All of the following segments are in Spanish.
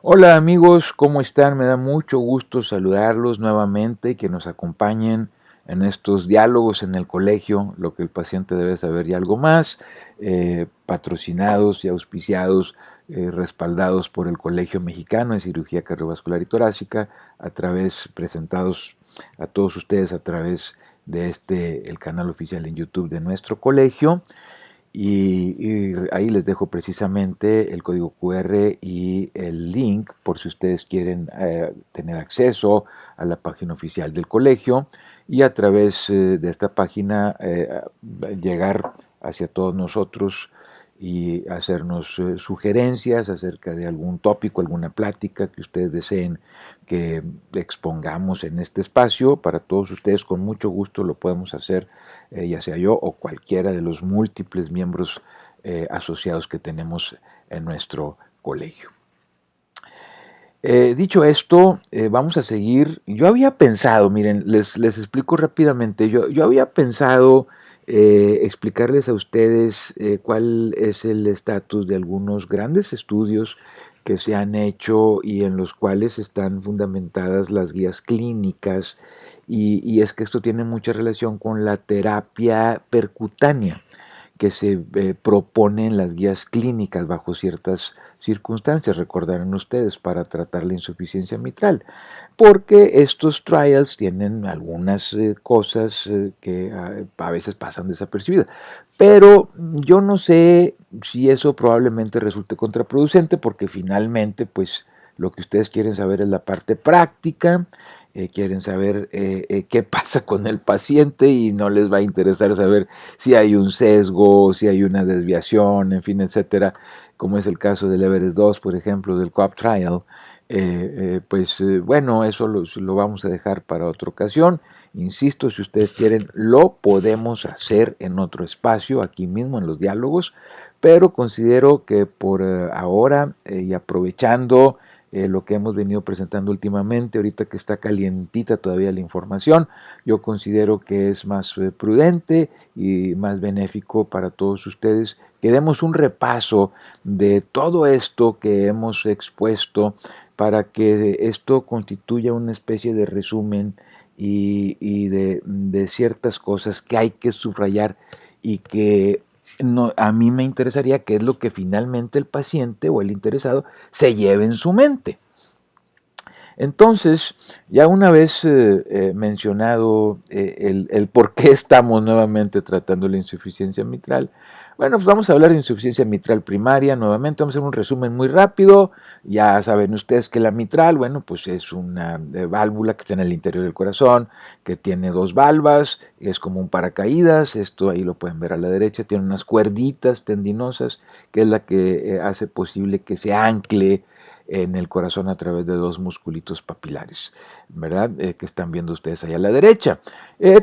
Hola amigos, ¿cómo están? Me da mucho gusto saludarlos nuevamente y que nos acompañen en estos diálogos en el colegio, lo que el paciente debe saber y algo más, patrocinados y auspiciados, respaldados por el Colegio Mexicano de Cirugía Cardiovascular y Torácica, presentados a todos ustedes a través de el canal oficial en YouTube de nuestro colegio. Y ahí les dejo precisamente el código QR y el link por si ustedes quieren tener acceso a la página oficial del colegio y a través de esta página llegar hacia todos nosotros y hacernos sugerencias acerca de algún tópico, alguna plática que ustedes deseen que expongamos en este espacio. Para todos ustedes con mucho gusto lo podemos hacer, ya sea yo o cualquiera de los múltiples miembros asociados que tenemos en nuestro colegio. Dicho esto, vamos a seguir. Yo había pensado, miren, les explico rápidamente, yo había pensado explicarles a ustedes cuál es el estatus de algunos grandes estudios que se han hecho y en los cuales están fundamentadas las guías clínicas, y es que esto tiene mucha relación con la terapia percutánea que se propone en las guías clínicas bajo ciertas circunstancias, recordarán ustedes, para tratar la insuficiencia mitral, porque estos trials tienen algunas cosas que a veces pasan desapercibidas. Pero yo no sé si eso probablemente resulte contraproducente, porque finalmente, pues, lo que ustedes quieren saber es la parte práctica, quieren saber qué pasa con el paciente y no les va a interesar saber si hay un sesgo, si hay una desviación, en fin, etcétera, como es el caso del Everest 2, por ejemplo, del COAP Trial. Bueno, eso lo vamos a dejar para otra ocasión. Insisto, si ustedes quieren, lo podemos hacer en otro espacio, aquí mismo en los diálogos, pero considero que por ahora y aprovechando lo que hemos venido presentando últimamente, ahorita que está calientita todavía la información, yo considero que es más prudente y más benéfico para todos ustedes que demos un repaso de todo esto que hemos expuesto para que esto constituya una especie de resumen y de ciertas cosas que hay que subrayar y que no, a mí me interesaría que es lo que finalmente el paciente o el interesado se lleve en su mente. Entonces, ya una vez mencionado el por qué estamos nuevamente tratando la insuficiencia mitral, bueno, pues vamos a hablar de insuficiencia mitral primaria nuevamente. Vamos a hacer un resumen muy rápido. Ya saben ustedes que la mitral, bueno, pues es una válvula que está en el interior del corazón, que tiene dos valvas, es como un paracaídas. Esto ahí lo pueden ver a la derecha, tiene unas cuerditas tendinosas, que es la que hace posible que se ancle en el corazón a través de dos musculitos papilares, ¿verdad? Que están viendo ustedes ahí a la derecha.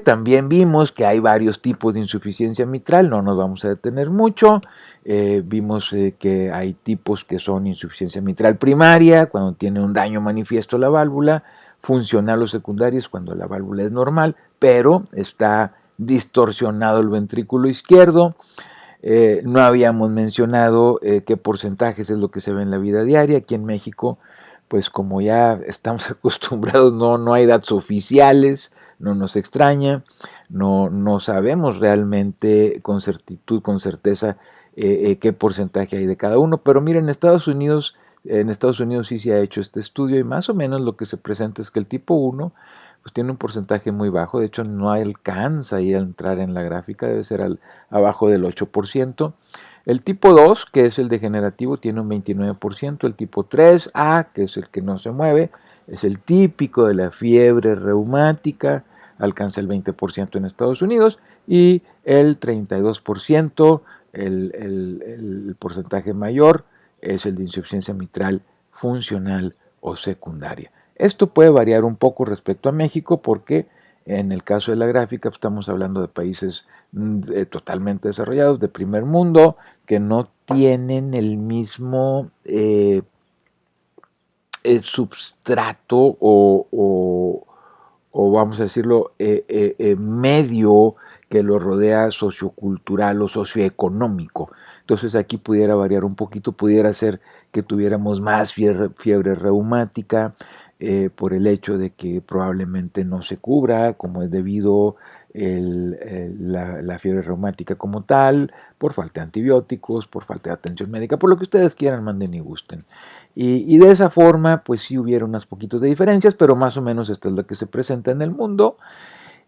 También vimos que hay varios tipos de insuficiencia mitral, no nos vamos a detener mucho. Vimos que hay tipos que son insuficiencia mitral primaria, cuando tiene un daño manifiesto la válvula, funcional o secundarios, cuando la válvula es normal, pero está distorsionado el ventrículo izquierdo. No habíamos mencionado qué porcentajes es lo que se ve en la vida diaria. Aquí en México, pues como ya estamos acostumbrados, no hay datos oficiales, no nos extraña, no sabemos realmente con certitud, con certeza, qué porcentaje hay de cada uno. Pero miren, en Estados Unidos sí se ha hecho este estudio y más o menos lo que se presenta es que el tipo 1 pues tiene un porcentaje muy bajo, de hecho no alcanza ahí a entrar en la gráfica, debe ser abajo del 8%. El tipo 2, que es el degenerativo, tiene un 29%. El tipo 3A, que es el que no se mueve, es el típico de la fiebre reumática, alcanza el 20% en Estados Unidos, y el 32%, el porcentaje mayor, es el de insuficiencia mitral funcional o secundaria. Esto puede variar un poco respecto a México porque en el caso de la gráfica estamos hablando de países totalmente desarrollados, de primer mundo, que no tienen el mismo substrato o vamos a decirlo, medio que lo rodea sociocultural o socioeconómico. Entonces aquí pudiera variar un poquito, pudiera ser que tuviéramos más fiebre reumática por el hecho de que probablemente no se cubra, como es debido la fiebre reumática como tal, por falta de antibióticos, por falta de atención médica, por lo que ustedes quieran, manden y gusten. Y de esa forma, pues sí hubiera unas poquitos de diferencias, pero más o menos esta es la que se presenta en el mundo.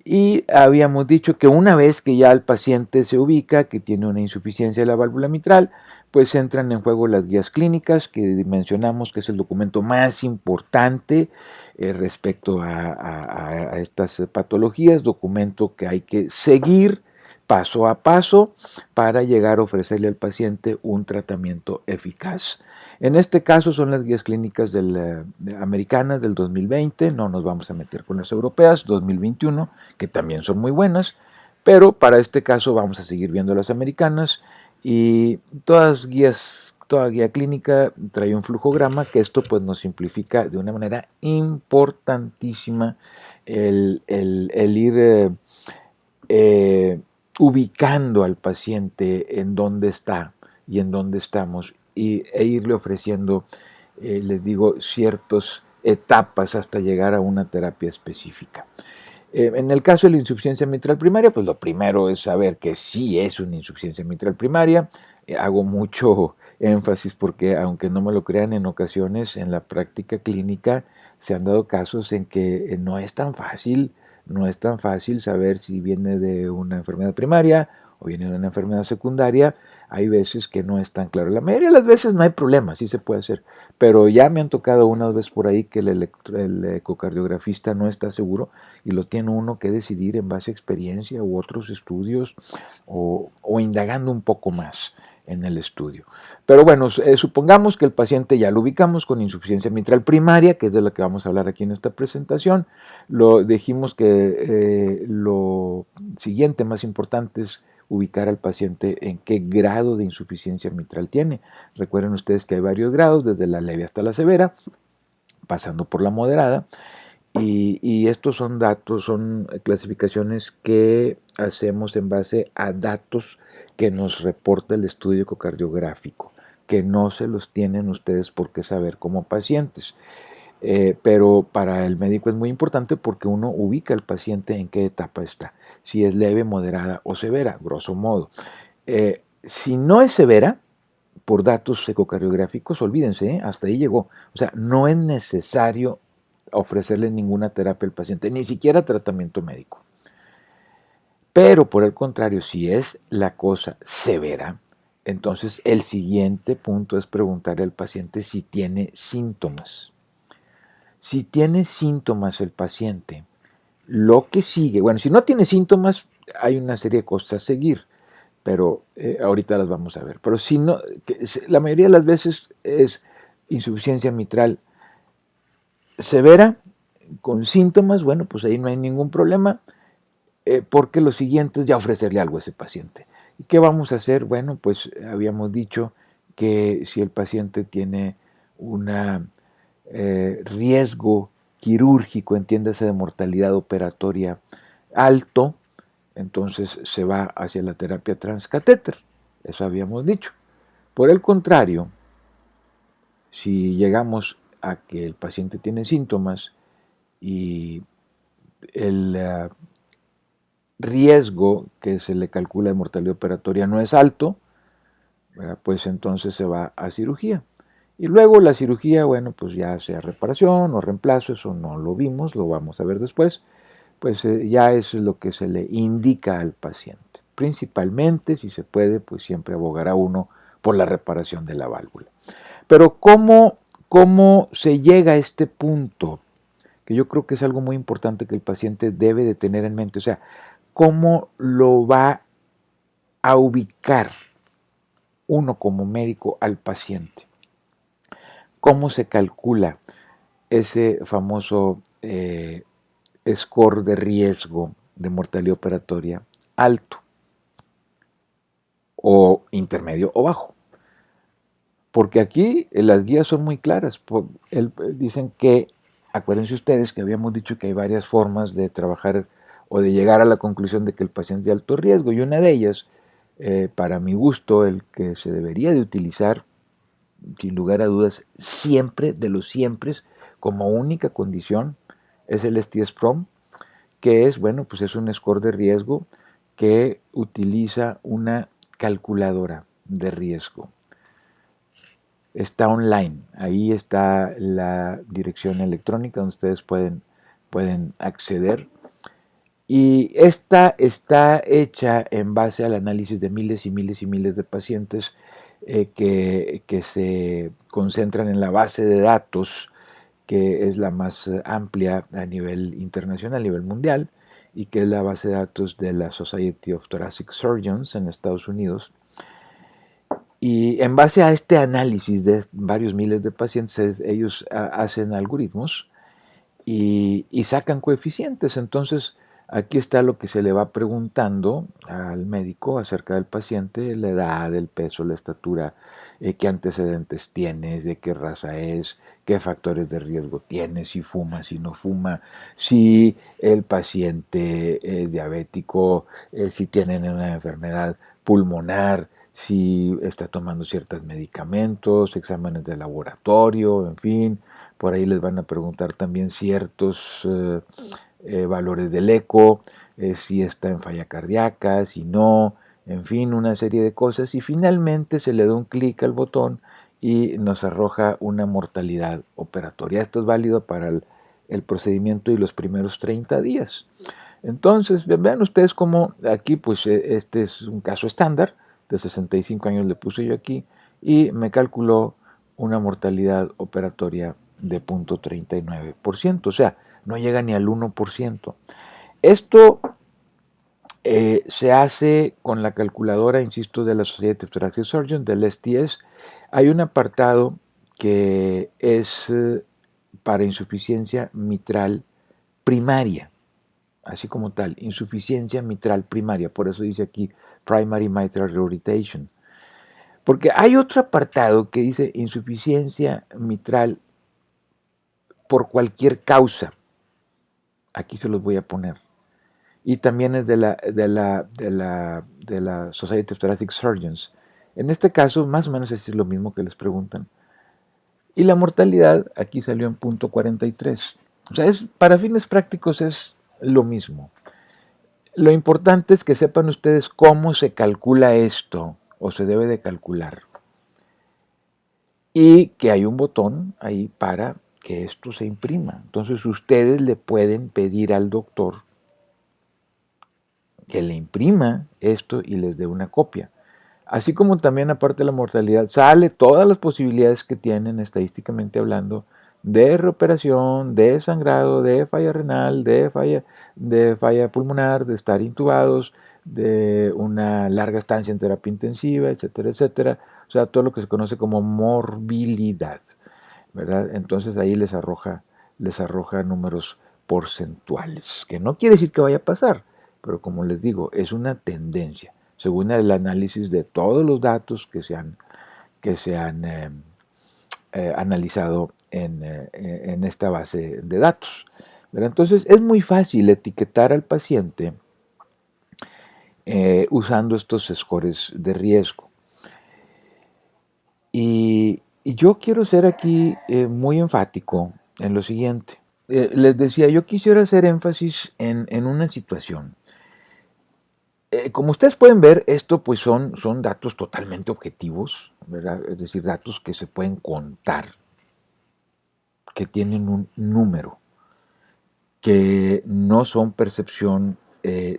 Y habíamos dicho que una vez que ya el paciente se ubica, que tiene una insuficiencia de la válvula mitral, pues entran en juego las guías clínicas, que mencionamos que es el documento más importante respecto a estas patologías, documento que hay que seguir paso a paso para llegar a ofrecerle al paciente un tratamiento eficaz. En este caso son las guías clínicas americanas del 2020, no nos vamos a meter con las europeas, 2021, que también son muy buenas, pero para este caso vamos a seguir viendo las americanas y toda guía clínica trae un flujograma que esto pues nos simplifica de una manera importantísima el ir ubicando al paciente en dónde está y en dónde estamos e irle ofreciendo, les digo, ciertas etapas hasta llegar a una terapia específica. En el caso de la insuficiencia mitral primaria, pues lo primero es saber que sí es una insuficiencia mitral primaria. Hago mucho énfasis porque, aunque no me lo crean, en ocasiones en la práctica clínica se han dado casos en que no es tan fácil saber si viene de una enfermedad primaria o viene de una enfermedad secundaria. Hay veces que no es tan claro. La mayoría de las veces no hay problema, sí se puede hacer, pero ya me han tocado unas veces por ahí que el ecocardiografista no está seguro y lo tiene uno que decidir en base a experiencia u otros estudios o indagando un poco más en el estudio. Pero bueno, supongamos que el paciente ya lo ubicamos con insuficiencia mitral primaria, que es de la que vamos a hablar aquí en esta presentación. Dijimos que lo siguiente más importante es ubicar al paciente en qué grado de insuficiencia mitral tiene. Recuerden ustedes que hay varios grados, desde la leve hasta la severa, pasando por la moderada. Y estos son datos, son clasificaciones que hacemos en base a datos que nos reporta el estudio ecocardiográfico, que no se los tienen ustedes por qué saber como pacientes. Pero para el médico es muy importante porque uno ubica al paciente en qué etapa está, si es leve, moderada o severa, grosso modo. Si no es severa, por datos ecocardiográficos, olvídense, hasta ahí llegó. O sea, no es necesario ofrecerle ninguna terapia al paciente, ni siquiera tratamiento médico. Pero por el contrario, si es la cosa severa, entonces el siguiente punto es preguntarle al paciente si tiene síntomas. Si tiene síntomas el paciente, lo que sigue, bueno, si no tiene síntomas, hay una serie de cosas a seguir, pero ahorita las vamos a ver. Pero si no, la mayoría de las veces es insuficiencia mitral severa, con síntomas, bueno, pues ahí no hay ningún problema, porque lo siguiente es ya ofrecerle algo a ese paciente. ¿Y qué vamos a hacer? Bueno, pues habíamos dicho que si el paciente tiene un riesgo quirúrgico, entiéndase de mortalidad operatoria alto, entonces se va hacia la terapia transcatéter. Eso habíamos dicho. Por el contrario, si llegamos a que el paciente tiene síntomas y el riesgo que se le calcula de mortalidad operatoria no es alto, pues entonces se va a cirugía. Y luego la cirugía, bueno, pues ya sea reparación o reemplazo, eso no lo vimos, lo vamos a ver después, pues ya es lo que se le indica al paciente. Principalmente, si se puede, pues siempre abogará uno por la reparación de la válvula. Pero ¿cómo se llega a este punto? Que yo creo que es algo muy importante que el paciente debe de tener en mente. O sea, ¿cómo lo va a ubicar uno como médico al paciente? ¿Cómo se calcula ese famoso score de riesgo de mortalidad operatoria alto o intermedio o bajo? Porque aquí las guías son muy claras. Dicen que, acuérdense ustedes que habíamos dicho que hay varias formas de trabajar o de llegar a la conclusión de que el paciente es de alto riesgo. Y una de ellas, para mi gusto, el que se debería de utilizar, sin lugar a dudas, siempre, de los siempre, como única condición, es el STS-PROM, que es, bueno, pues es un score de riesgo que utiliza una calculadora de riesgo. Está online, ahí está la dirección electrónica donde ustedes pueden acceder. Y esta está hecha en base al análisis de miles y miles y miles de pacientes que se concentran en la base de datos, que es la más amplia a nivel internacional, a nivel mundial, y que es la base de datos de la Society of Thoracic Surgeons en Estados Unidos. Y en base a este análisis de varios miles de pacientes, ellos hacen algoritmos y sacan coeficientes. Entonces, aquí está lo que se le va preguntando al médico acerca del paciente: la edad, el peso, la estatura, qué antecedentes tienes, de qué raza es, qué factores de riesgo tiene, si fuma, si no fuma, si el paciente es diabético, si tienen una enfermedad pulmonar, si está tomando ciertos medicamentos, exámenes de laboratorio, en fin. Por ahí les van a preguntar también ciertos valores del eco, si está en falla cardíaca, si no, en fin, una serie de cosas. Y finalmente se le da un clic al botón y nos arroja una mortalidad operatoria. Esto es válido para el procedimiento y los primeros 30 días. Entonces, vean ustedes cómo aquí, pues este es un caso estándar, de 65 años le puse yo aquí, y me calculó una mortalidad operatoria de 0.39%, o sea, no llega ni al 1%. Esto se hace con la calculadora, insisto, de la Society of Thoracic Surgeons, del STS. Hay un apartado que es para insuficiencia mitral primaria, así como tal, insuficiencia mitral primaria, por eso dice aquí Primary Mitral Regurgitation. Porque hay otro apartado que dice insuficiencia mitral por cualquier causa. Aquí se los voy a poner. Y también es de la Society of Thoracic Surgeons. En este caso, más o menos es lo mismo que les preguntan. Y la mortalidad aquí salió en 0.43. O sea, para fines prácticos es lo mismo. Lo importante es que sepan ustedes cómo se calcula esto, o se debe de calcular. Y que hay un botón ahí para que esto se imprima. Entonces ustedes le pueden pedir al doctor que le imprima esto y les dé una copia. Así como también, aparte de la mortalidad, sale todas las posibilidades que tienen estadísticamente hablando de reoperación, de sangrado, de falla renal, de falla pulmonar, de estar intubados, de una larga estancia en terapia intensiva, etcétera, etcétera. O sea, todo lo que se conoce como morbilidad, ¿verdad? Entonces ahí les arroja números porcentuales, que no quiere decir que vaya a pasar, pero como les digo, es una tendencia, según el análisis de todos los datos que se han analizado en esta base de datos. ¿Verdad? Entonces es muy fácil etiquetar al paciente usando estos scores de riesgo. Y yo quiero ser aquí muy enfático en lo siguiente. Les decía, yo quisiera hacer énfasis en una situación. Como ustedes pueden ver, esto pues son datos totalmente objetivos, ¿verdad? Es decir, datos que se pueden contar, que tienen un número, que no son percepción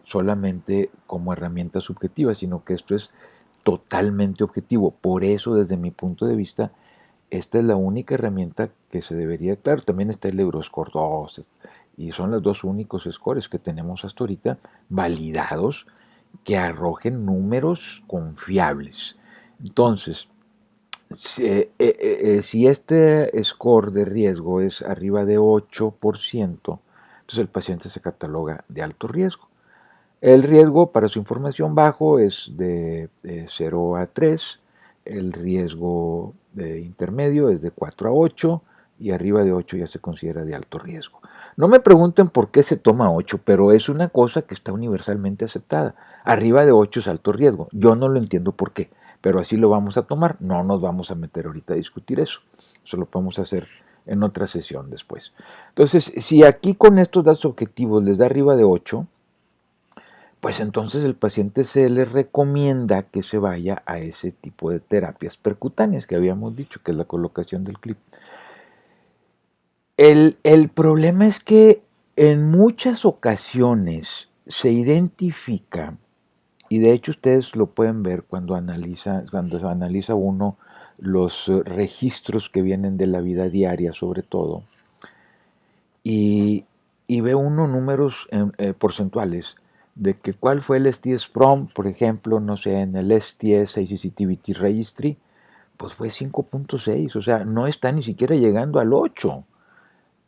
solamente como herramienta subjetiva, sino que esto es totalmente objetivo. Por eso, desde mi punto de vista, esta es la única herramienta que se debería, claro, también está el Euroscore 2, y son los dos únicos scores que tenemos hasta ahorita validados que arrojen números confiables. Entonces, si este score de riesgo es arriba de 8%, entonces el paciente se cataloga de alto riesgo. El riesgo, para su información, bajo es de 0 a 3, el riesgo intermedio es de 4 a 8, y arriba de 8 ya se considera de alto riesgo. No me pregunten por qué se toma 8, pero es una cosa que está universalmente aceptada. Arriba de 8 es alto riesgo. Yo no lo entiendo por qué, pero así lo vamos a tomar. No nos vamos a meter ahorita a discutir eso. Eso lo podemos hacer en otra sesión después. Entonces, si aquí con estos datos objetivos les da arriba de 8, pues entonces el paciente se le recomienda que se vaya a ese tipo de terapias percutáneas que habíamos dicho, que es la colocación del clip. El problema es que en muchas ocasiones se identifica, y de hecho ustedes lo pueden ver cuando se analiza uno los registros que vienen de la vida diaria sobre todo, y, y ve uno números porcentuales de que cuál fue el STS-PROM, por ejemplo, no sé, en el STS Sensitivity Registry, pues fue 5.6, o sea, no está ni siquiera llegando al 8.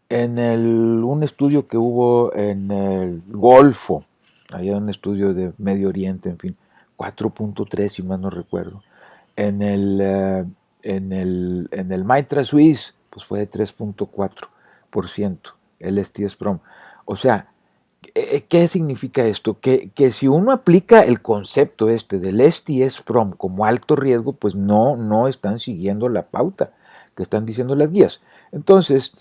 Un estudio que hubo en el Golfo, había un estudio de Medio Oriente, en fin, 4.3 si mal no recuerdo. En el Mitra Swiss, pues fue de 3.4% el STS-PROM. O sea, ¿qué significa esto? Que si uno aplica el concepto este del STS-PROM como alto riesgo, pues no están siguiendo la pauta que están diciendo las guías. Entonces,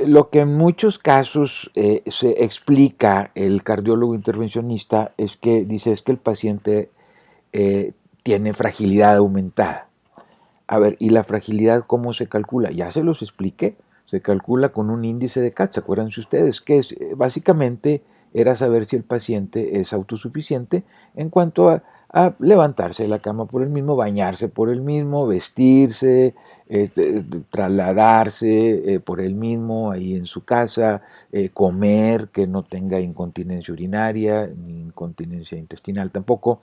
lo que en muchos casos se explica el cardiólogo intervencionista es que dice es que el paciente tiene fragilidad aumentada. A ver, ¿y la fragilidad cómo se calcula? Ya se los expliqué. Se calcula con un índice de CATS, acuérdense ustedes, que es básicamente era saber si el paciente es autosuficiente en cuanto a levantarse de la cama por él mismo, bañarse por él mismo, vestirse, trasladarse por él mismo ahí en su casa, comer, que no tenga incontinencia urinaria ni incontinencia intestinal tampoco,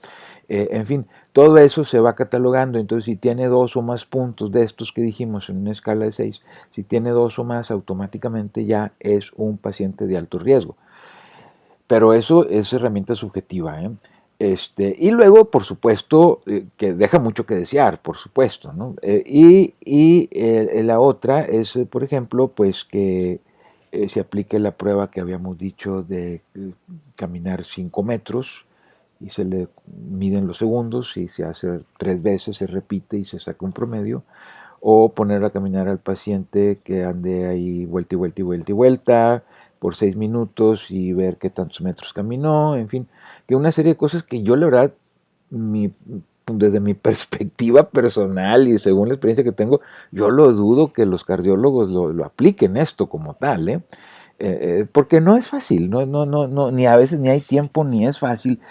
en fin, todo eso se va catalogando. Entonces si tiene 2 o más puntos de estos que dijimos en una escala de 6, si tiene 2 o más automáticamente ya es un paciente de alto riesgo. Pero eso es herramienta subjetiva, ¿eh? Y luego, por supuesto, que deja mucho que desear, por supuesto, ¿no? La otra es, por ejemplo, pues que se aplique la prueba que habíamos dicho de caminar 5 metros y se le miden los segundos y se hace 3 veces, se repite y se saca un promedio, o poner a caminar al paciente que ande ahí vuelta y vuelta y vuelta y vuelta por 6 minutos y ver qué tantos metros caminó, en fin, que una serie de cosas que yo la verdad, desde mi perspectiva personal y según la experiencia que tengo, yo lo dudo que los cardiólogos lo apliquen esto como tal, ¿eh? Porque no es fácil, no, ni a veces ni hay tiempo, ni es fácil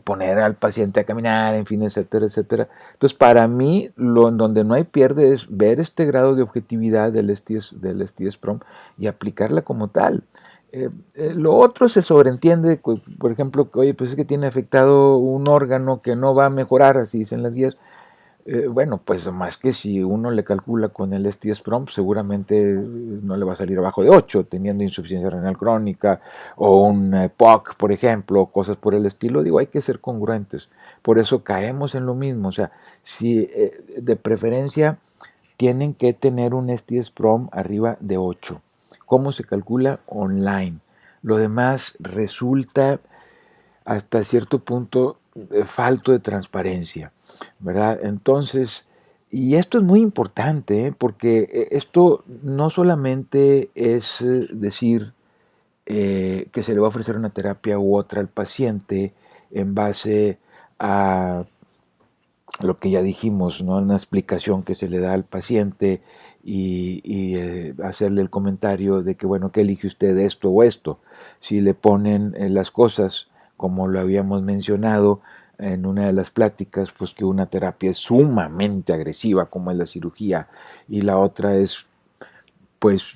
poner al paciente a caminar, en fin, etcétera, etcétera. Entonces, para mí, en donde no hay pierde es ver este grado de objetividad del STS-PROM y aplicarla como tal. Lo otro se sobreentiende, por ejemplo, que, oye, pues es que tiene afectado un órgano que no va a mejorar, así dicen las guías. Bueno, pues más que si uno le calcula con el STS-PROM, seguramente no le va a salir abajo de 8, teniendo insuficiencia renal crónica o un POC, por ejemplo, cosas por el estilo. Digo, hay que ser congruentes. Por eso caemos en lo mismo. O sea, si de preferencia tienen que tener un STS-PROM arriba de 8. ¿Cómo se calcula? Online. Lo demás resulta hasta cierto punto falto de transparencia, ¿verdad? Entonces, y esto es muy importante, porque esto no solamente es decir que se le va a ofrecer una terapia u otra al paciente en base a lo que ya dijimos, ¿no? Una explicación que se le da al paciente y hacerle el comentario de que, bueno, ¿qué elige usted esto o esto? Si le ponen las cosas como lo habíamos mencionado en una de las pláticas, pues que una terapia es sumamente agresiva, como es la cirugía, y la otra es, pues,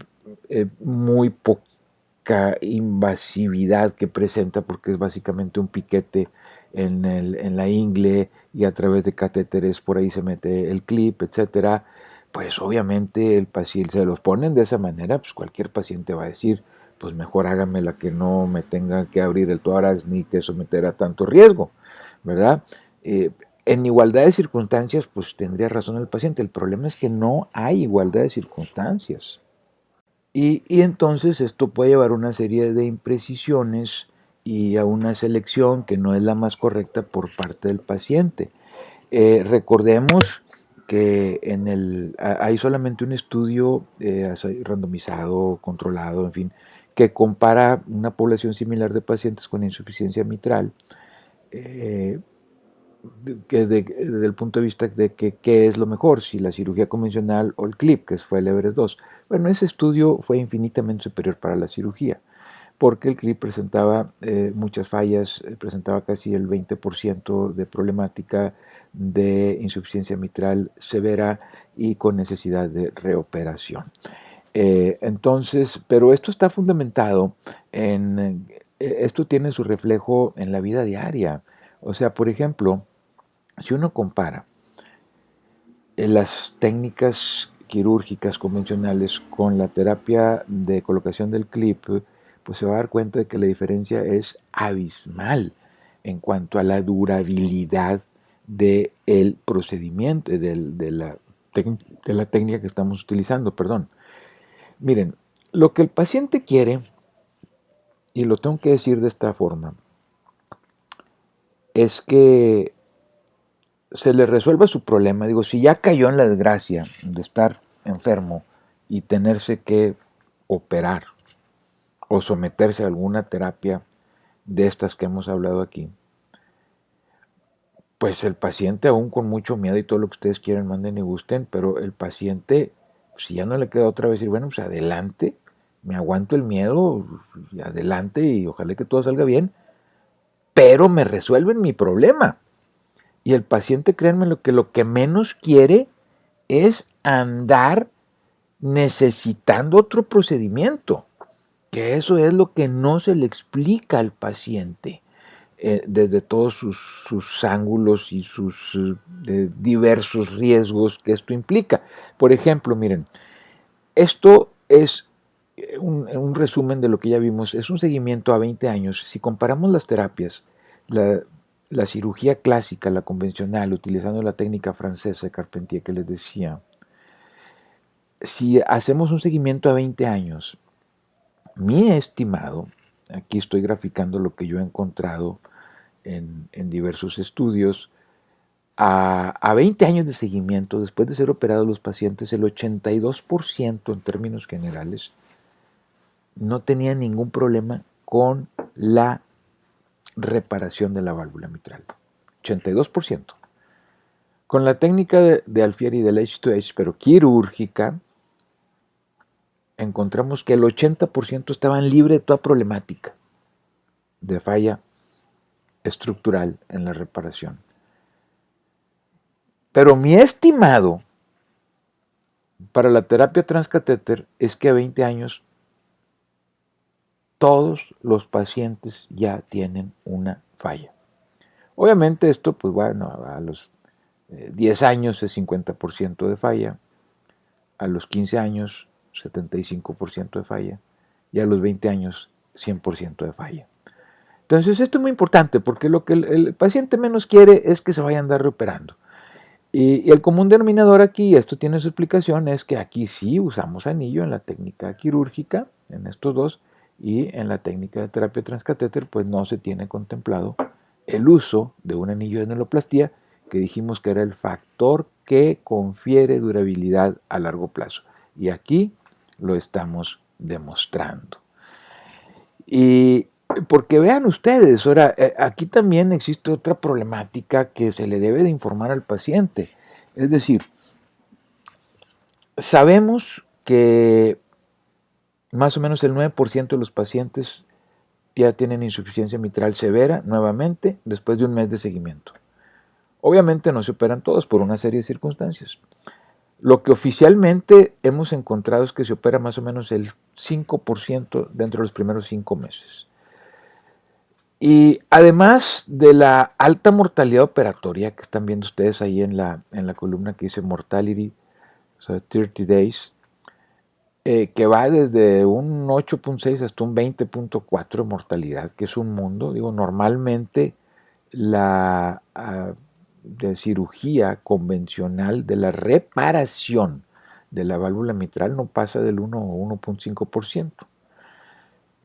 muy poca invasividad que presenta, porque es básicamente un piquete en la ingle y a través de catéteres por ahí se mete el clip, etcétera. Pues obviamente el paciente se los ponen de esa manera, pues cualquier paciente va a decir, pues mejor hágame la que no me tenga que abrir el tórax ni que someter a tanto riesgo, ¿verdad? Eh, en igualdad de circunstancias, pues tendría razón el paciente. El problema es que no hay igualdad de circunstancias. Y entonces esto puede llevar a una serie de imprecisiones y a una selección que no es la más correcta por parte del paciente. Recordemos que hay solamente un estudio randomizado, controlado, en fin, que compara una población similar de pacientes con insuficiencia mitral, eh, desde el punto de vista de que qué es lo mejor, si la cirugía convencional o el CLIP, que fue el Everest 2. Bueno, ese estudio fue infinitamente superior para la cirugía, porque el CLIP presentaba muchas fallas, presentaba casi el 20% de problemática de insuficiencia mitral severa y con necesidad de reoperación. Entonces, pero esto está fundamentado esto tiene su reflejo en la vida diaria. O sea, por ejemplo, si uno compara las técnicas quirúrgicas convencionales con la terapia de colocación del clip, pues se va a dar cuenta de que la diferencia es abismal en cuanto a la durabilidad del procedimiento, de la técnica que estamos utilizando, perdón. Miren, lo que el paciente quiere, y lo tengo que decir de esta forma, es que se le resuelva su problema. Digo, si ya cayó en la desgracia de estar enfermo y tenerse que operar o someterse a alguna terapia de estas que hemos hablado aquí, pues el paciente aún con mucho miedo y todo lo que ustedes quieran, manden y gusten, pero el paciente, si ya no le queda otra vez decir, bueno, pues adelante, me aguanto el miedo, adelante y ojalá que todo salga bien, pero me resuelven mi problema. Y el paciente, créanme, lo que menos quiere es andar necesitando otro procedimiento, que eso es lo que no se le explica al paciente desde todos sus ángulos y sus diversos riesgos que esto implica. Por ejemplo, miren, esto es un resumen de lo que ya vimos, es un seguimiento a 20 años. Si comparamos las terapias, la, la cirugía clásica, la convencional, utilizando la técnica francesa de Carpentier que les decía, si hacemos un seguimiento a 20 años, mi estimado, aquí estoy graficando lo que yo he encontrado en diversos estudios, a 20 años de seguimiento, después de ser operados los pacientes, el 82% en términos generales no tenía ningún problema con la reparación de la válvula mitral. 82%. Con la técnica de Alfieri del Edge-to-Edge, pero quirúrgica, encontramos que el 80% estaban libres de toda problemática de falla estructural en la reparación. Pero mi estimado para la terapia transcatéter es que a 20 años todos los pacientes ya tienen una falla. Obviamente esto, pues bueno, a los 10 años es 50% de falla, a los 15 años 75% de falla y a los 20 años 100% de falla. Entonces esto es muy importante porque lo que el paciente menos quiere es que se vaya a andar reoperando. Y el común denominador aquí, esto tiene su explicación, es que aquí sí usamos anillo en la técnica quirúrgica, en estos dos, y en la técnica de terapia transcatéter, pues no se tiene contemplado el uso de un anillo de neloplastía, que dijimos que era el factor que confiere durabilidad a largo plazo. Y aquí lo estamos demostrando. Y porque vean ustedes, ahora, aquí también existe otra problemática que se le debe de informar al paciente. Es decir, sabemos que más o menos el 9% de los pacientes ya tienen insuficiencia mitral severa nuevamente después de un mes de seguimiento. Obviamente no se operan todos por una serie de circunstancias. Lo que oficialmente hemos encontrado es que se opera más o menos el 5% dentro de los primeros 5 meses. Y además de la alta mortalidad operatoria que están viendo ustedes ahí en la columna que dice Mortality, o sea, 30 Days, que va desde un 8.6 hasta un 20.4 de mortalidad, que es un mundo. Digo, normalmente la de cirugía convencional de la reparación de la válvula mitral no pasa del 1 o 1.5%.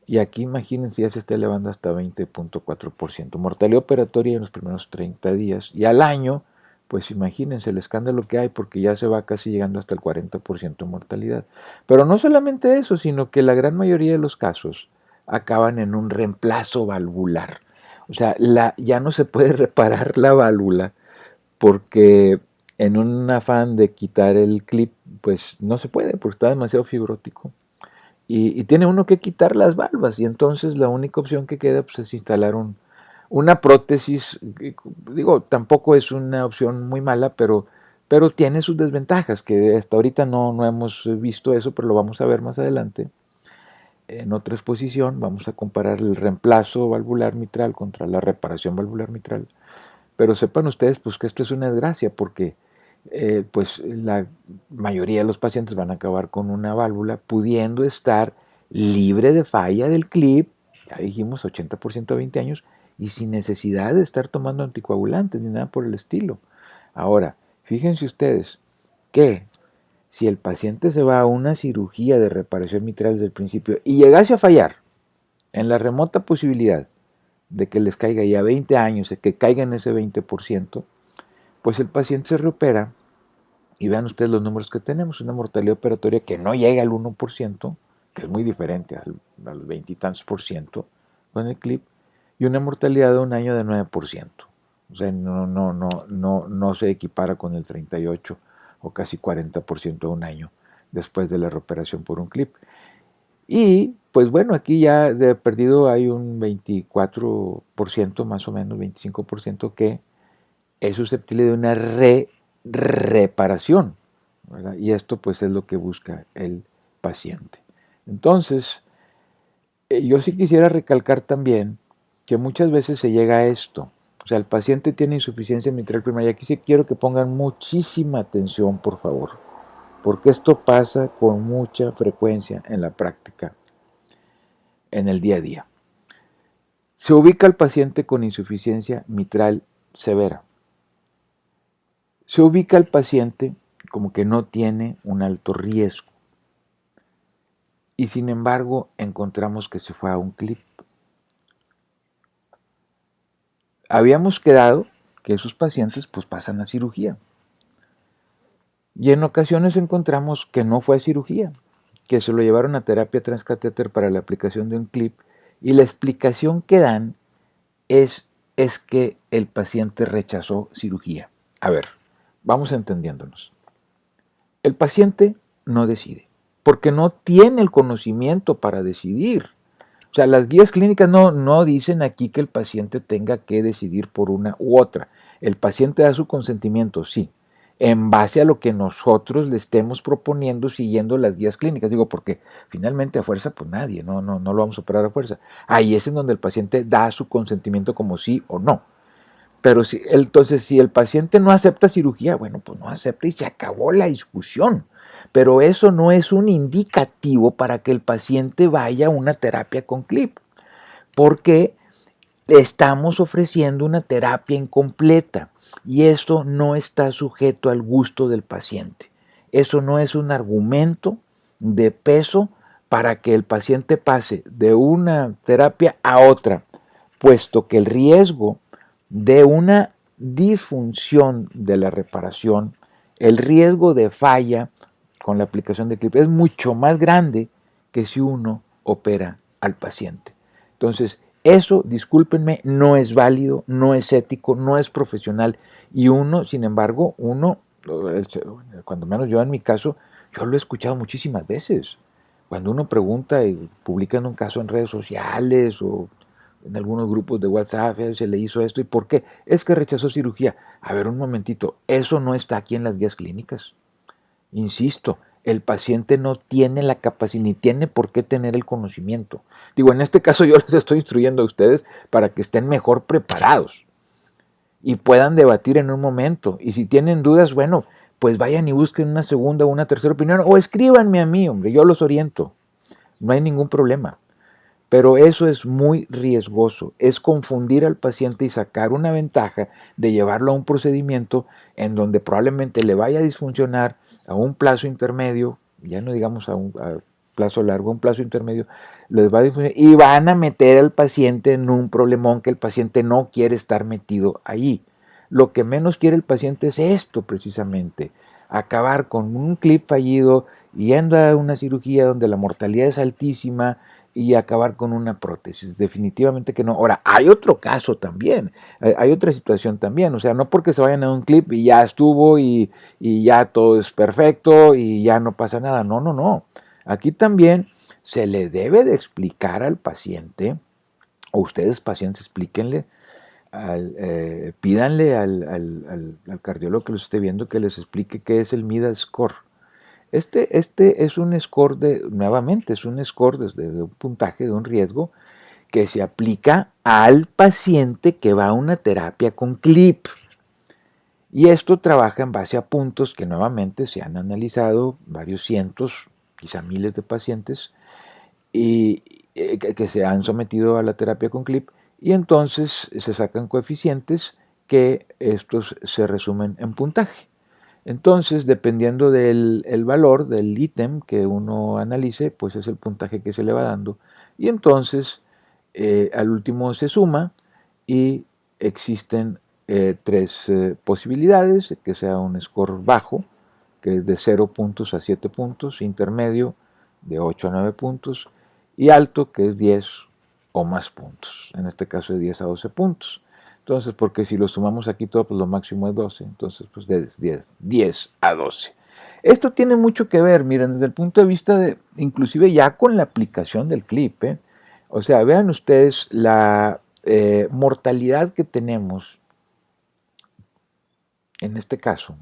Y aquí imagínense, ya se está elevando hasta 20.4%. Mortalidad operatoria en los primeros 30 días. Y al año, pues imagínense el escándalo que hay, porque ya se va casi llegando hasta el 40% de mortalidad. Pero no solamente eso, sino que la gran mayoría de los casos acaban en un reemplazo valvular. O sea, ya no se puede reparar la válvula porque en un afán de quitar el clip, pues no se puede, porque está demasiado fibrótico. Y tiene uno que quitar las valvas, y entonces la única opción que queda, pues, es instalar una prótesis. Digo, tampoco es una opción muy mala, pero tiene sus desventajas, que hasta ahorita no hemos visto eso, pero lo vamos a ver más adelante. En otra exposición vamos a comparar el reemplazo valvular mitral contra la reparación valvular mitral. Pero sepan ustedes, pues, que esto es una desgracia, porque pues la mayoría de los pacientes van a acabar con una válvula pudiendo estar libre de falla del clip, ya dijimos 80% a 20 años, y sin necesidad de estar tomando anticoagulantes ni nada por el estilo. Ahora, fíjense ustedes que si el paciente se va a una cirugía de reparación mitral desde el principio y llegase a fallar, en la remota posibilidad de que les caiga ya 20 años, de que caiga en ese 20%, pues el paciente se reopera y vean ustedes los números que tenemos, una mortalidad operatoria que no llega al 1%, que es muy diferente al 20 y tantos por ciento con el clip, y una mortalidad de un año de 9%. O sea, no se equipara con el 38 o casi 40% de un año después de la reoperación por un clip. Y pues bueno, aquí ya de perdido hay un 24% más o menos, 25% que es susceptible de una reparación, ¿verdad? Y esto pues es lo que busca el paciente. Entonces, yo sí quisiera recalcar también que muchas veces se llega a esto. O sea, el paciente tiene insuficiencia mitral primaria. Aquí sí quiero que pongan muchísima atención, por favor, porque esto pasa con mucha frecuencia en la práctica, en el día a día. Se ubica al paciente con insuficiencia mitral severa. Se ubica al paciente como que no tiene un alto riesgo. Y sin embargo, encontramos que se fue a un clip. Habíamos quedado que esos pacientes pues pasan a cirugía. Y en ocasiones encontramos que no fue a cirugía, que se lo llevaron a terapia transcatéter para la aplicación de un clip, y la explicación que dan es que el paciente rechazó cirugía. A ver, vamos entendiéndonos. El paciente no decide, porque no tiene el conocimiento para decidir. O sea, las guías clínicas no dicen aquí que el paciente tenga que decidir por una u otra. El paciente da su consentimiento, sí, en base a lo que nosotros le estemos proponiendo siguiendo las guías clínicas. Digo, porque finalmente a fuerza, pues nadie, no lo vamos a operar a fuerza. Ahí es en donde el paciente da su consentimiento como sí o no. Pero entonces, si el paciente no acepta cirugía, bueno, pues no acepta y se acabó la discusión. Pero eso no es un indicativo para que el paciente vaya a una terapia con clip, porque estamos ofreciendo una terapia incompleta y esto no está sujeto al gusto del paciente. Eso no es un argumento de peso para que el paciente pase de una terapia a otra, puesto que el riesgo de una disfunción de la reparación, el riesgo de falla con la aplicación de clip es mucho más grande que si uno opera al paciente. Entonces, eso, discúlpenme, no es válido, no es ético, no es profesional, y uno, sin embargo, cuando menos yo en mi caso, yo lo he escuchado muchísimas veces. Cuando uno pregunta y publican un caso en redes sociales o en algunos grupos de WhatsApp, se le hizo esto, ¿y por qué? Es que rechazó cirugía. A ver, un momentito, eso no está aquí en las guías clínicas. Insisto, el paciente no tiene la capacidad ni tiene por qué tener el conocimiento. Digo, en este caso yo les estoy instruyendo a ustedes para que estén mejor preparados y puedan debatir en un momento. Y si tienen dudas, bueno, pues vayan y busquen una segunda o una tercera opinión o escríbanme a mí, hombre, yo los oriento. No hay ningún problema. Pero eso es muy riesgoso, es confundir al paciente y sacar una ventaja de llevarlo a un procedimiento en donde probablemente le vaya a disfuncionar a un plazo intermedio, ya no digamos a plazo largo, un plazo intermedio, les va a disfuncionar y van a meter al paciente en un problemón que el paciente no quiere estar metido ahí. Lo que menos quiere el paciente es esto precisamente, acabar con un clip fallido, yendo a una cirugía donde la mortalidad es altísima y acabar con una prótesis. Definitivamente que no. Ahora, hay otro caso también, hay otra situación también, o sea, no porque se vayan a un clip y ya estuvo y ya todo es perfecto y ya no pasa nada. No, no, no. Aquí también se le debe de explicar al paciente, o ustedes pacientes explíquenle, pídanle al cardiólogo que los esté viendo que les explique qué es el MIDA score. Este es un score nuevamente, es un score de un puntaje, de un riesgo, que se aplica al paciente que va a una terapia con clip. Y esto trabaja en base a puntos que nuevamente se han analizado varios cientos, quizá miles de pacientes, y que se han sometido a la terapia con clip, y entonces se sacan coeficientes que estos se resumen en puntaje. Entonces, dependiendo del el valor del ítem que uno analice, pues es el puntaje que se le va dando. Y entonces, al último se suma y existen tres posibilidades, que sea un score bajo, que es de 0 puntos a 7 puntos, intermedio de 8 a 9 puntos, y alto, que es 10 o más puntos, en este caso de 10 a 12 puntos. Entonces, porque si lo sumamos aquí todo, pues lo máximo es 12, entonces pues de 10 a 12. Esto tiene mucho que ver, miren, desde el punto de vista de, inclusive ya con la aplicación del clip, o sea, vean ustedes la mortalidad que tenemos en este caso.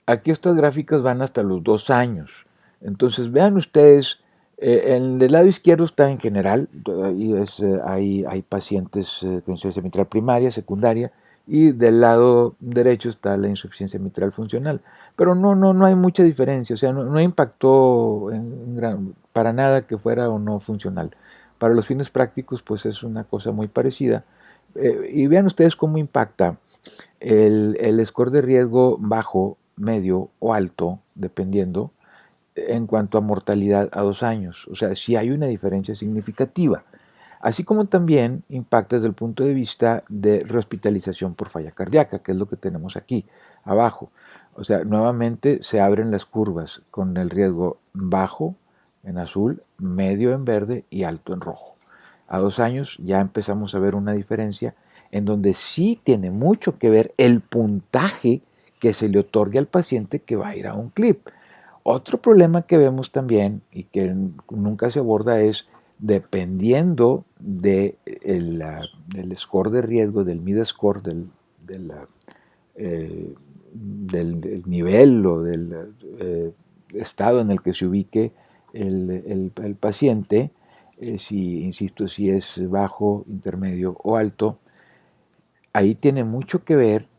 Aquí estas gráficas van hasta los 2 años. Entonces vean ustedes, en el lado izquierdo está en general, hay pacientes con insuficiencia mitral primaria, secundaria, y del lado derecho está la insuficiencia mitral funcional. Pero no hay mucha diferencia, o sea, no impactó para nada que fuera o no funcional. Para los fines prácticos, pues es una cosa muy parecida. Y vean ustedes cómo impacta el score de riesgo bajo, medio o alto, dependiendo, en cuanto a mortalidad a 2 años. O sea, sí hay una diferencia significativa. Así como también impacta desde el punto de vista de rehospitalización por falla cardíaca, que es lo que tenemos aquí abajo. O sea, nuevamente se abren las curvas con el riesgo bajo en azul, medio en verde y alto en rojo. A 2 años ya empezamos a ver una diferencia en donde sí tiene mucho que ver el puntaje que se le otorgue al paciente que va a ir a un clip. Otro problema que vemos también y que nunca se aborda es dependiendo del score de riesgo, del MIDA score, eh, del nivel o del estado en el que se ubique el paciente, si, insisto, si es bajo, intermedio o alto, ahí tiene mucho que ver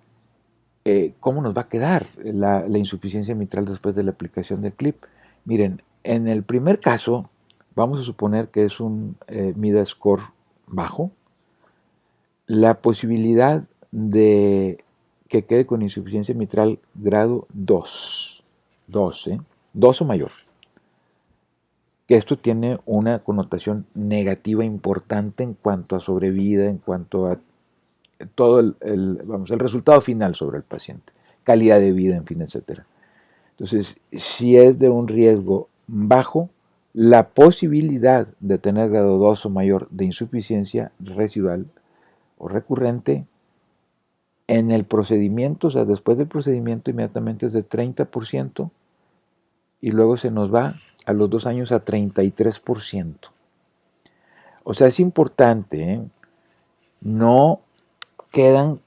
cómo nos va a quedar la insuficiencia mitral después de la aplicación del clip. Miren, en el primer caso, vamos a suponer que es un MIDA score bajo, la posibilidad de que quede con insuficiencia mitral grado 2, 2 o mayor, que esto tiene una connotación negativa importante en cuanto a sobrevida, en cuanto a todo el resultado final sobre el paciente, calidad de vida, en fin, etcétera. Entonces, si es de un riesgo bajo, la posibilidad de tener grado 2 o mayor de insuficiencia residual o recurrente en el procedimiento, o sea, después del procedimiento inmediatamente es de 30% y luego se nos va a los 2 años a 33%. O sea, es importante, no quedan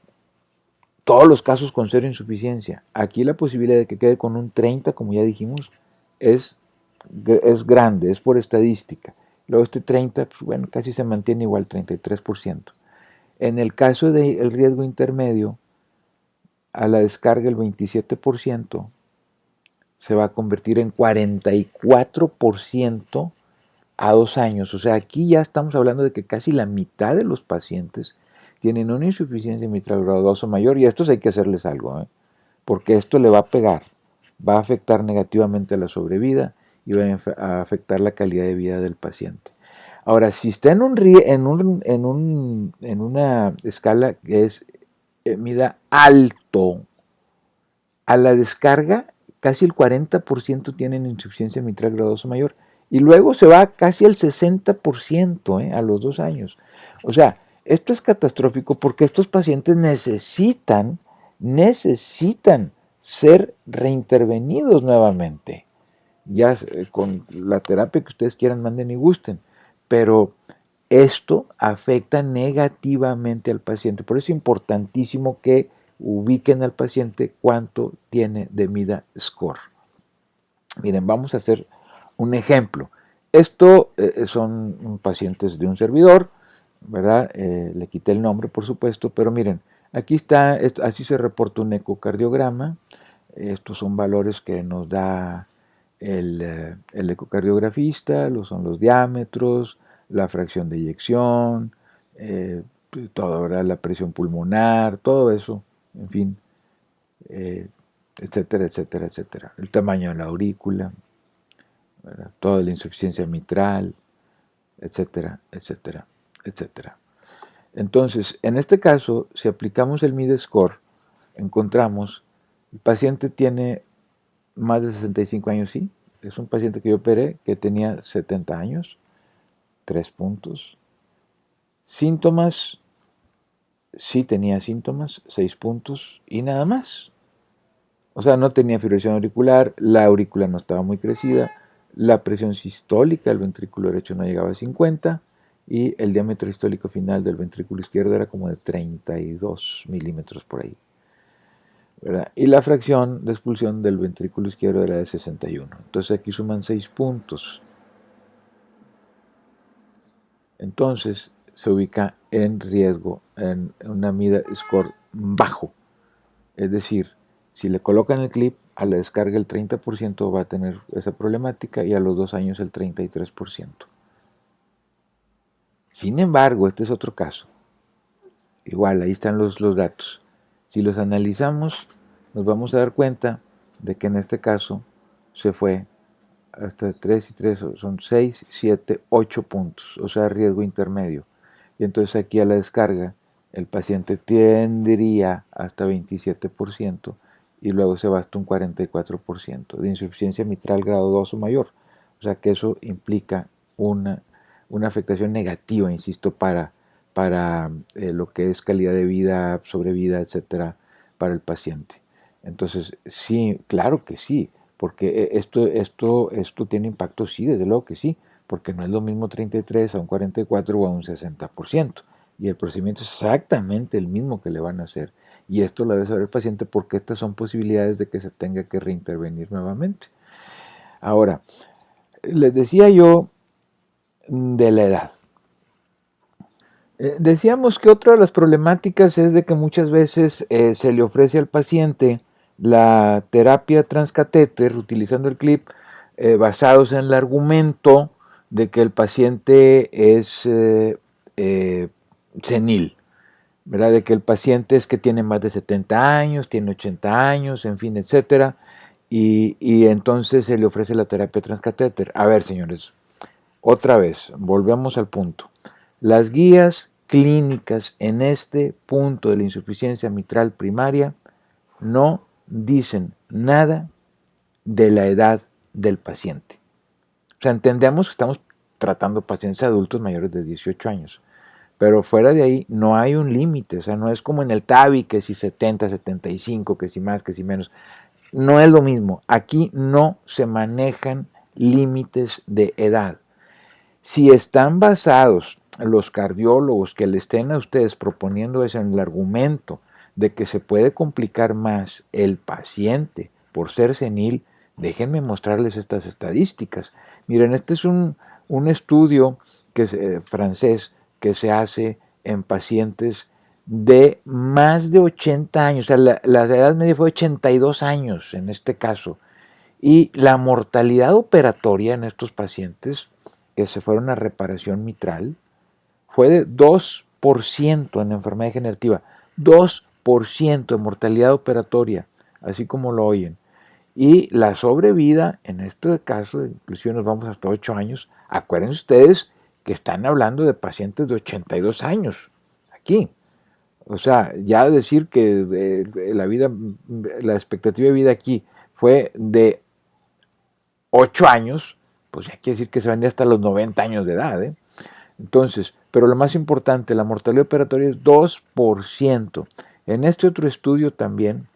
todos los casos con cero insuficiencia. Aquí la posibilidad de que quede con un 30, como ya dijimos, es grande, es por estadística. Luego este 30, pues bueno, casi se mantiene igual, 33%. En el caso del riesgo intermedio, a la descarga el 27% se va a convertir en 44% a 2 años. O sea, aquí ya estamos hablando de que casi la mitad de los pacientes tienen una insuficiencia mitral grado 2 o mayor, y a estos hay que hacerles algo, ¿eh? Porque esto le va a pegar, va a afectar negativamente a la sobrevida y va a afectar la calidad de vida del paciente. Ahora, si está en una escala que es mida alto, a la descarga casi el 40% tienen insuficiencia mitral gradosa mayor, y luego se va casi al 60% a los 2 años. O sea, esto es catastrófico porque estos pacientes necesitan ser reintervenidos nuevamente, ya con la terapia que ustedes quieran, manden y gusten, pero esto afecta negativamente al paciente. Por eso es importantísimo que ubiquen al paciente cuánto tiene de MIDA score. Miren, vamos a hacer un ejemplo. Esto son pacientes de un servidor, ¿verdad? Le quité el nombre, por supuesto, pero miren, aquí está, así se reporta un ecocardiograma. Estos son valores que nos da el ecocardiografista, son los diámetros, la fracción de eyección, todo, ¿verdad? La presión pulmonar, todo eso, en fin, eh, etcétera, etcétera, etcétera. El tamaño de la aurícula, ¿verdad? Toda la insuficiencia mitral, etcétera, etcétera, etcétera. Entonces, en este caso, si aplicamos el MIDE-Score, encontramos, el paciente tiene más de 65 años, sí, es un paciente que yo operé que tenía 70 años, 3 puntos. Síntomas, sí tenía síntomas, 6 puntos y nada más. O sea, no tenía fibrilación auricular, la aurícula no estaba muy crecida, la presión sistólica del ventrículo derecho no llegaba a 50 y el diámetro sistólico final del ventrículo izquierdo era como de 32 milímetros por ahí, ¿verdad? Y la fracción de expulsión del ventrículo izquierdo era de 61. Entonces aquí suman 6 puntos. Entonces se ubica en riesgo, en una MIDA score bajo. Es decir, si le colocan el clip, a la descarga el 30% va a tener esa problemática y a los 2 años el 33%. Sin embargo, este es otro caso. Igual, ahí están los datos. Si los analizamos, nos vamos a dar cuenta de que en este caso se fue hasta 3 y 3, son 6, 7, 8 puntos, o sea, riesgo intermedio. Y entonces aquí a la descarga, el paciente tendría hasta 27% y luego se va hasta un 44% de insuficiencia mitral grado 2 o mayor. O sea que eso implica una afectación negativa, insisto, para lo que es calidad de vida, sobrevida, etcétera, para el paciente. Entonces, sí, claro que sí, porque esto tiene impacto, sí, desde luego que sí, porque no es lo mismo 33 a un 44 o a un 60%. Y el procedimiento es exactamente el mismo que le van a hacer. Y esto lo debe saber el paciente porque estas son posibilidades de que se tenga que reintervenir nuevamente. Ahora, les decía yo de la edad. Decíamos que otra de las problemáticas es de que muchas veces se le ofrece al paciente la terapia transcatéter utilizando el clip basados en el argumento de que el paciente es senil, ¿verdad? De que el paciente es que tiene más de 70 años, tiene 80 años, en fin, etcétera, y entonces se le ofrece la terapia transcatéter. A ver, señores, otra vez, volvemos al punto. Las guías clínicas en este punto de la insuficiencia mitral primaria no dicen nada de la edad del paciente. O sea, entendemos que estamos tratando pacientes adultos mayores de 18 años, pero fuera de ahí no hay un límite. O sea, no es como en el TAVI, que si 70, 75, que si más, que si menos. No es lo mismo. Aquí no se manejan límites de edad. Si están basados los cardiólogos que le estén a ustedes proponiendo eso en el argumento de que se puede complicar más el paciente por ser senil, déjenme mostrarles estas estadísticas. Miren, este es un estudio que es, francés que se hace en pacientes de más de 80 años, o sea, la edad media fue 82 años en este caso, y la mortalidad operatoria en estos pacientes que se fueron a reparación mitral fue de 2% en enfermedad degenerativa, 2% de mortalidad operatoria, así como lo oyen. Y la sobrevida, en este caso, inclusive nos vamos hasta 8 años. Acuérdense ustedes que están hablando de pacientes de 82 años aquí. O sea, ya decir que la expectativa de vida aquí fue de 8 años, pues ya quiere decir que se van a ir hasta los 90 años de edad, ¿eh? Entonces, pero lo más importante, la mortalidad operatoria es 2%. En este otro estudio también,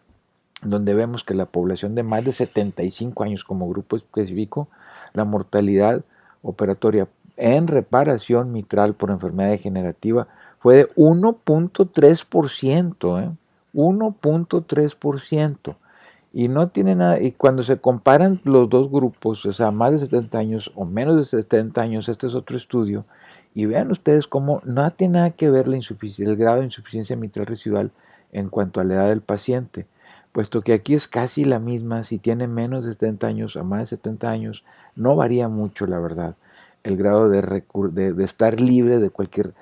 donde vemos que la población de más de 75 años como grupo específico, la mortalidad operatoria en reparación mitral por enfermedad degenerativa fue de 1.3%, 1.3%. Y no tiene nada, y cuando se comparan los dos grupos, o sea, más de 70 años o menos de 70 años, este es otro estudio, y vean ustedes cómo no tiene nada que ver el grado de insuficiencia mitral residual en cuanto a la edad del paciente, puesto que aquí es casi la misma, si tiene menos de 70 años o más de 70 años, no varía mucho, la verdad, el grado de estar libre de cualquier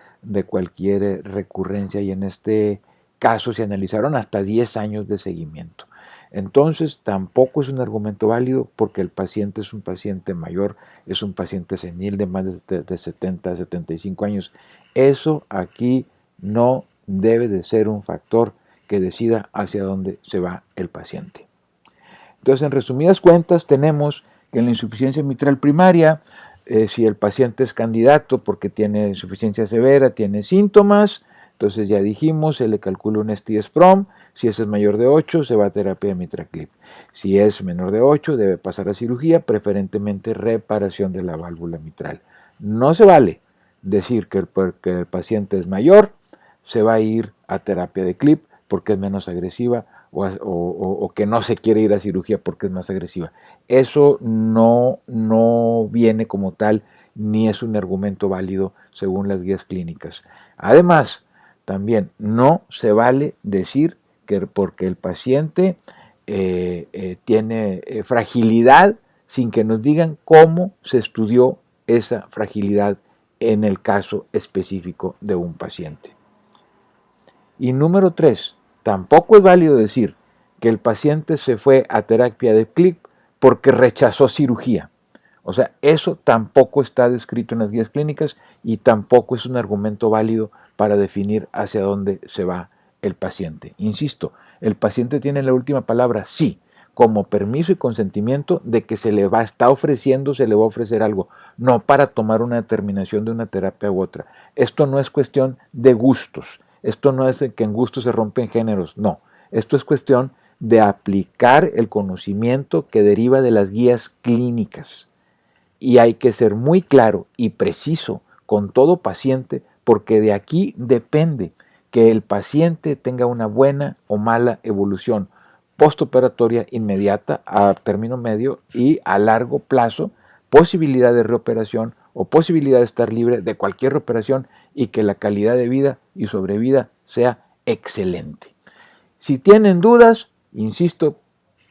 recurrencia, y en este caso se analizaron hasta 10 años de seguimiento. Entonces tampoco es un argumento válido porque el paciente es un paciente mayor, es un paciente senil de más de 70, 75 años. Eso aquí no debe de ser un factor que decida hacia dónde se va el paciente. Entonces, en resumidas cuentas, tenemos que en la insuficiencia mitral primaria, si el paciente es candidato porque tiene insuficiencia severa, tiene síntomas, entonces ya dijimos, se le calcula un ST-SPROM, si ese es mayor de 8, se va a terapia de MitraClip. Si es menor de 8, debe pasar a cirugía, preferentemente reparación de la válvula mitral. No se vale decir que porque el paciente es mayor, se va a ir a terapia de clip porque es menos agresiva, o que no se quiere ir a cirugía porque es más agresiva. Eso no viene como tal, ni es un argumento válido según las guías clínicas. Además, también no se vale decir que porque el paciente tiene fragilidad sin que nos digan cómo se estudió esa fragilidad en el caso específico de un paciente. Y número 3, tampoco es válido decir que el paciente se fue a terapia de clip porque rechazó cirugía. O sea, eso tampoco está descrito en las guías clínicas y tampoco es un argumento válido para definir hacia dónde se va el paciente. Insisto, el paciente tiene la última palabra, sí, como permiso y consentimiento de que se le va a ofrecer algo, no para tomar una determinación de una terapia u otra. Esto no es cuestión de gustos. Esto no es de que en gusto se rompen géneros, no. Esto es cuestión de aplicar el conocimiento que deriva de las guías clínicas. Y hay que ser muy claro y preciso con todo paciente, porque de aquí depende que el paciente tenga una buena o mala evolución postoperatoria inmediata a término medio y a largo plazo, posibilidad de reoperación o posibilidad de estar libre de cualquier reoperación y que la calidad de vida y sobrevida sea excelente. Si tienen dudas, insisto,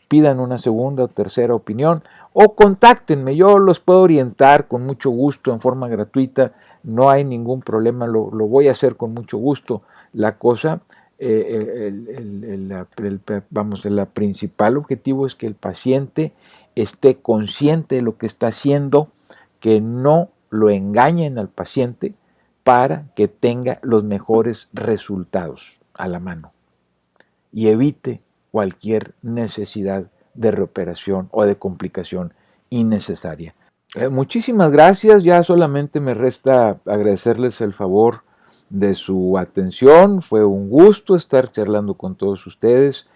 pidan una segunda o tercera opinión o contáctenme, yo los puedo orientar con mucho gusto en forma gratuita, no hay ningún problema, lo voy a hacer con mucho gusto. La cosa, el principal objetivo es que el paciente esté consciente de lo que está haciendo, que no lo engañen al paciente para que tenga los mejores resultados a la mano y evite cualquier necesidad de reoperación o de complicación innecesaria. Muchísimas gracias, ya solamente me resta agradecerles el favor de su atención, fue un gusto estar charlando con todos ustedes.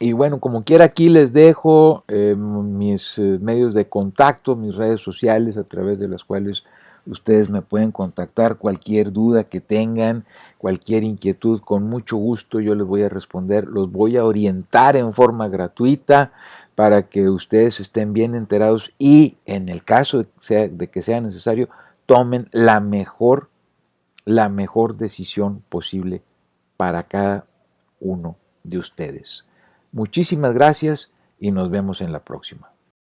Y bueno, como quiera aquí les dejo mis medios de contacto, mis redes sociales a través de las cuales ustedes me pueden contactar, cualquier duda que tengan, cualquier inquietud, con mucho gusto yo les voy a responder, los voy a orientar en forma gratuita para que ustedes estén bien enterados y en el caso de que sea necesario, tomen la mejor decisión posible para cada uno de ustedes. Muchísimas gracias y nos vemos en la próxima.